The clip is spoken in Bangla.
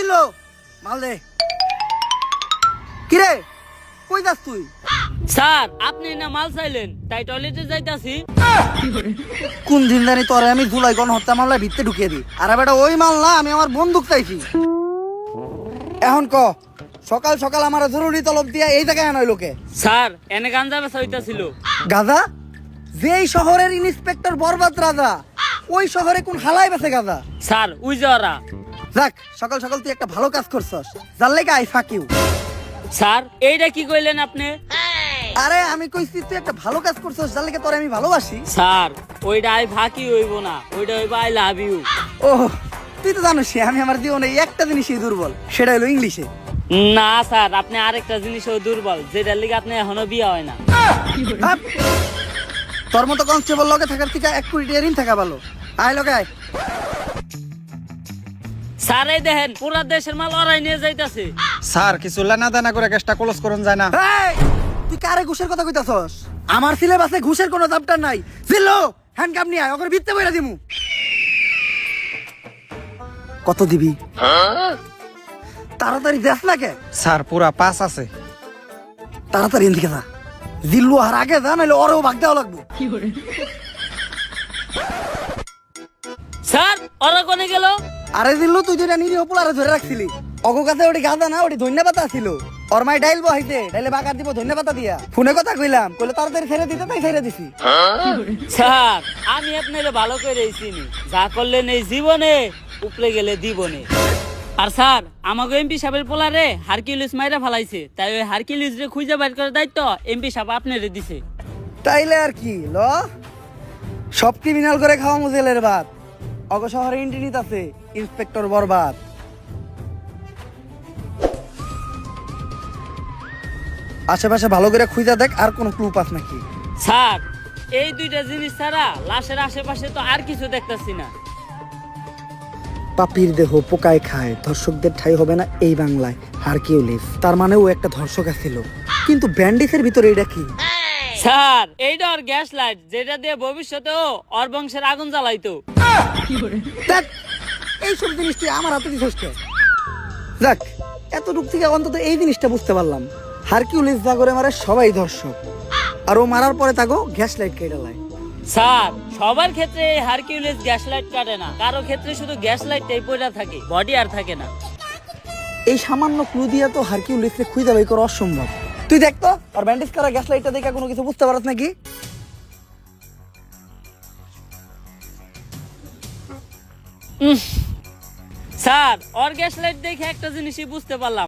জিল্লো মাল দে। কিরে কই যাস তুই? স্যার আপনি না মাল চাইলেন তাই টয়লেটে যাইতাছি। কোন দিন জানি তোরে আমি জুলাই গণহত্যা মামলায় ভিতরে ঢুকিয়ে দিই। আর বেটা ওই মাল না, আমি আমার বন্দুক চাইছি। এখন ক, সকাল সকাল আমার জরুরি তলব দিয়া এই জায়গায় আনয় লোকে। স্যার এনে গাঞ্জা বেচা হইতাছিল। গাজা? যেই শহরের ইন্সপেক্টর বরবাদ রাজা, ওই শহরে কোন হালাই বেছে গাজা? Sir we যাওয়ারা। যাক, সকাল সকাল তুই একটা ভালো কাজ করছস, যার লেগে আই ফাঁক ইউ। স্যার এইটা কি কইলেন আপনি? আরে আমি কইছি তুই একটা ভালো কাজ করছস, যার লেগে তোরে আমি ভালোবাসি। স্যার ওইটা আই ফাঁকি হইব না, ওইটা হইব আই লাভ ইউ। ও তুই তো জানিস আমি আমার জীবনে একটা জিনিসই দুর্বল, সেটা হলো ইংলিশে। না স্যার আপনি আরেকটা জিনিসও দুর্বল, যেটার লিগে আপনি এখনো বিয়ে হয় না। হাপ! তোর মতো কনস্টেবল লগে থাকার থেকে 1 কোটি টাকা ঋণ থাকা ভালো। আয় লগে আয়। স্যার এই দেখেন পুরা দেশের মাল ওরাই নিয়ে যাইতাছে। স্যার কিছু লেনা দেনা করে গ্যাসটা ক্লোজ করুন যায় না? এই, তুই কারে ঘুষের কথা কইতাছস? আমার সিলেবাসে ঘুষের কোনো চ্যাপ্টার নাই। জিল্লো হ্যান্ডকাপ নিয়ে আয়, ওকে ভিত্তে বইরা দিমু। কত দিবি? তাড়াতাড়ি দেখ না কে। স্যার পুরা 5 আছে। তাড়াতাড়ি এদিকে যা। জিল্লু আর আগে যা, নাহলে ওরেও ভাগ দেওয়া লাগবো। স্যার ওরা কোনে গেল? আরে জিল্লু, তুই যেটা নিরীহ পোলারে ধরে রাখছিলি, অগো কাছে ওটি গাঁদা না, ওটি ধন্যবাদ ছিল। ওর মাই ডাইল বহাইতে, ডাইলে বাগার দিব ধন্যবাদ দিয়া। ফোনে কথা কইলাম, কইলে তাড়াতাড়ি ছেড়ে দিতে, তাই ছেড়ে দিছি। স্যার আমি আপনারে ভালো করে চিনি, যা করলেন এই জীবনে উপলে গেলে দিবনে। আর স্যার আমাকে এমপি সাহেবের পোলারে হারকিউলিস মাইরা ফালাইছে, তাই ওই হারকিউলিস রে খুঁজে বাইর করার দায়িত্ব এমপি সাহেব আপনারে দিছে। তাইলে আর কি ল, সব ক্রিমিনাল করে খাওয়া মুজেলের ভাত। অগ শহরে ইন্টিনিত আছে ইন্সপেক্টর বরবাদ। আশেপাশে ভালো করে খুঁজা দেখ, আর কোনো ক্লু পাস নাকি। স্যার এই দুইটা জিনিস ছাড়া লাশের আশেপাশে তো আর কিছু দেখতাছি না। পাপির দেহ পোকায় খায়, ধর্ষকদের ঠাই হবে না এই বাংলায়। হারকিউলিস, তার মানে ও একটা ধর্ষক ছিল। কিন্তু ব্যান্ডিসের ভিতরে এটা কি? স্যার এইটা ওর গ্যাস লাইট, যেটা দিয়ে ভবিষ্যতেও ওর বংশের আগুন জ্বালাইতো। দেখ, এইসব জিনিস তুই আমার হাতে দিছিস কে? যাক, এতটুকু থেকে অন্তত এই জিনিসটা বুঝতে পারলাম, হারকিউলিস যা করে মারে সবাই ধর্ষক, আর ও মারার পরে তাকে গ্যাস লাইট কেটে লাই। স্যার সবার ক্ষেত্রে এই হারকিউলিস গ্যাস লাইট কাটে না, কারো ক্ষেত্রে শুধু গ্যাস লাইটটাই পড়া থাকে, বডি আর থাকে না। এই সামান্য ক্লু দিয়া তো হারকিউলিসকে খুঁজে বের করা অসম্ভব। তুই দেখ তো, আর ব্যান্ডেজ করা গ্যাস লাইটটা দেখে কোনো কিছু বুঝতে পারছ নাকি? স্যার ওর গ্যাস লাইট দেখে একটা জিনিসই বুঝতে পারলাম,